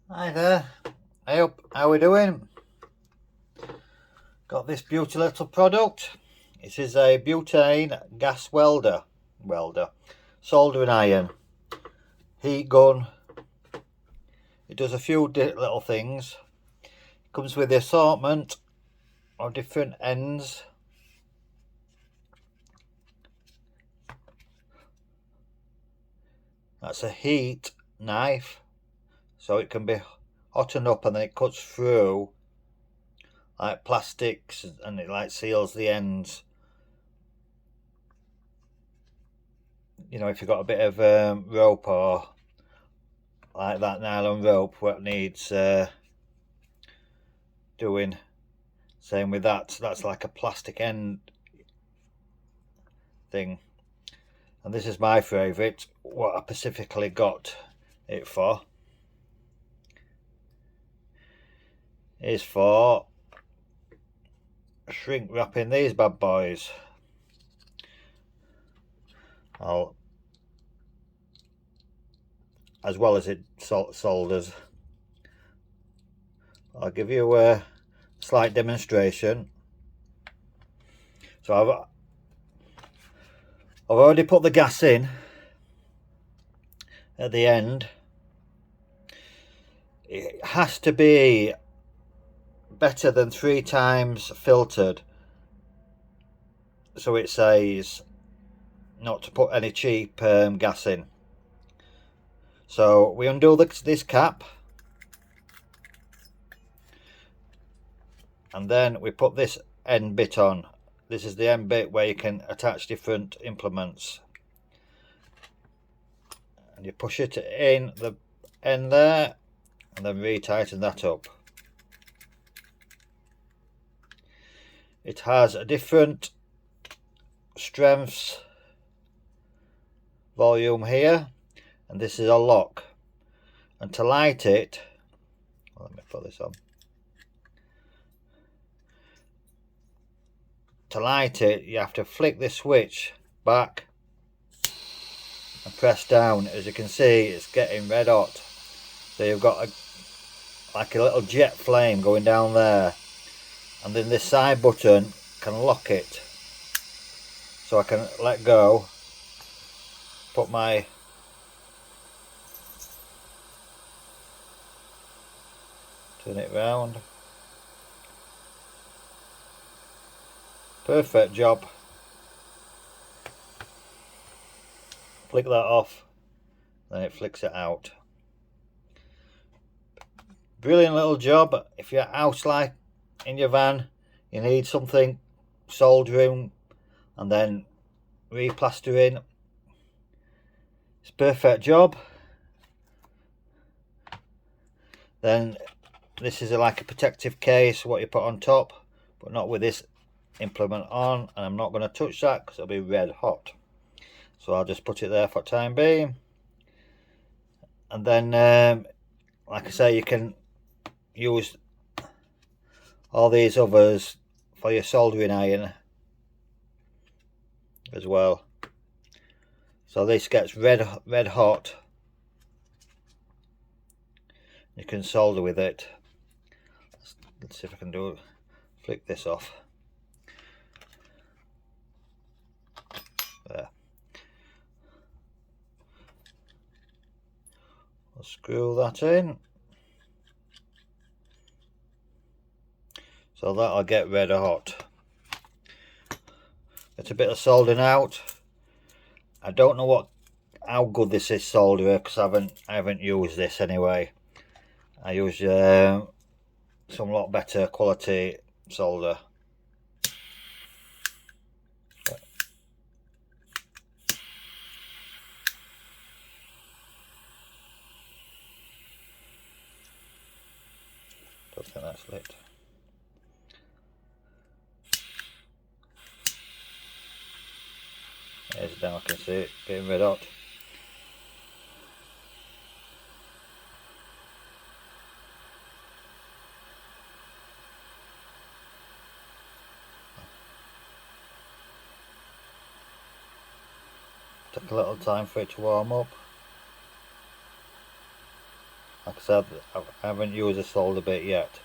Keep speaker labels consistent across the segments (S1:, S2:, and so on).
S1: Hi there, how we doing? Got this beauty little product. It is a butane gas welder, soldering iron, heat gun. It does a few little things. It comes with the assortment of different ends. That's a heat knife, so it can be hottened up and then it cuts through like plastics and it like seals the ends. You know, if you've got a bit of rope or like that nylon rope what needs doing, same with that's like a plastic end thing. And this is my favourite, what I specifically got it for is for shrink wrapping these bad boys. As well as it solders. I'll give you a slight demonstration. So I've already put the gas in at the end. It has to be better than 3 times filtered, so it says not to put any cheap gas in. So we undo this cap, and then we put this end bit on. This is the end bit where you can attach different implements, and you push it in the end there and then retighten that up. It has a different strengths volume here, and this is a lock, and to light it, let me put this on. To light it, you have to flick this switch back and press down. As you can see, it's getting red hot. So you've got like a little jet flame going down there, and then this side button can lock it. So I can let go, put my turn it round. Perfect job. Flick that off, then it flicks it out. Brilliant little job. If you're out like in your van, you need something soldering and then replastering, it's a perfect job. Then this is like a protective case, what you put on top, but not with this implement on, and I'm not going to touch that because it'll be red hot. So I'll just put it there for time being. And then like I say, you can use all these others for your soldering iron as well. So this gets red hot. You can solder with it. Let's see if I can do it. Flick this off. There. I'll screw that in. So that'll get red hot. It's a bit of soldering out. I don't know how good this is solderer, because I haven't used this anyway. I use some lot better quality solder. Don't think that's lit. There's now, I can see it getting red hot. Took a little time for it to warm up. Like I said, I haven't used a solder bit yet.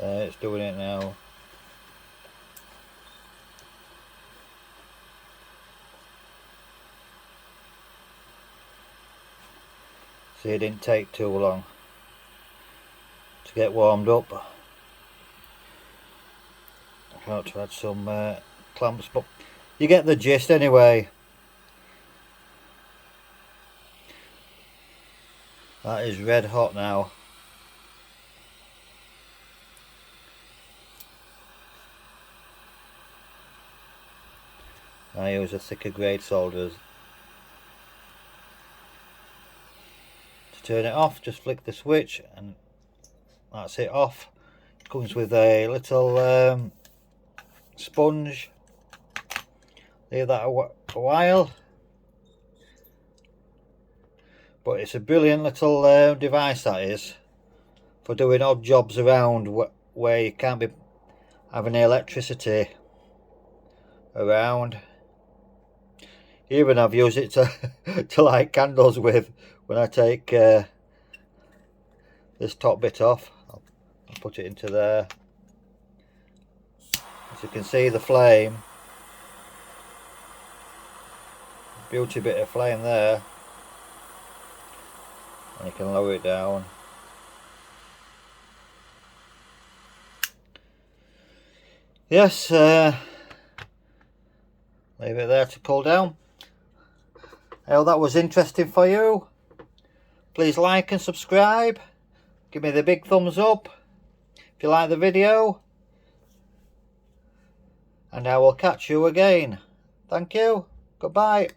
S1: It's doing it now. See, it didn't take too long to get warmed up. I got to add some clamps, but you get the gist anyway. That is red hot now. I use a thicker grade solders. To turn it off, just flick the switch and that's it off. It comes with a little sponge. Leave that a while. But it's a brilliant little device, that is, for doing odd jobs around where you can't be having electricity around. Even I've used it to to light candles with when I take this top bit off. I'll put it into there. As you can see, the flame, beauty bit of flame there, and you can lower it down. Yes, leave it there to cool down. I hope that was interesting for you. Please like and subscribe. Give me the big thumbs up if you like the video. And I will catch you again. Thank you. Goodbye.